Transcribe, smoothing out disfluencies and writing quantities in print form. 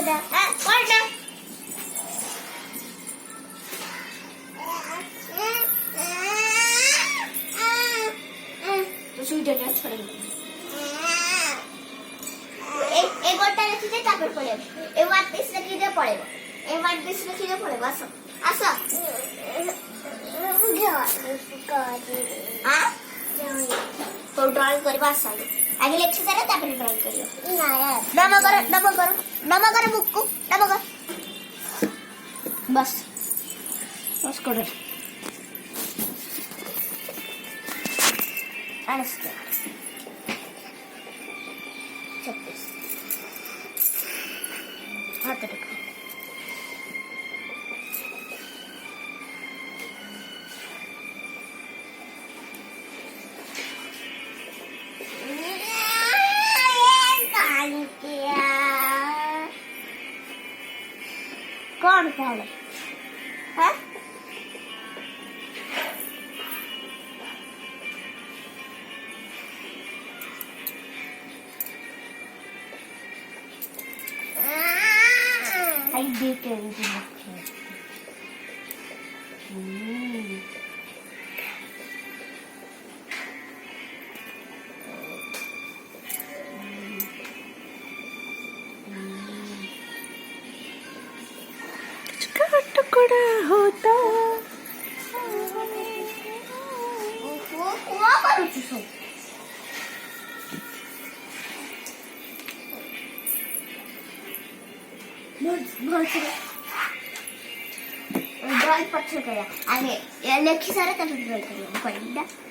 બધા કોણ તો શું જગ્યા છોડી એક ગોટા લખી દે તાપર પડે એ વાત 30 લખી દે પડે એ વાત 30 લખી દે પડે બસ આસો હા તો ડ્રોઈંગ કરવા સારું આગે લેક્ચર કરે તાપર ડ્રોઈંગ કર્યો નમો કરો બુક નમો કરો બસ બસ કરો Honestly. 26. हाथ रखो कौन पाले है I did everything. का टुकड़ा होता वो करू છું ડ્રોઈંગ પછી કર્યા અને લખી સારા તમે ડ્રોઈંગ કર્યો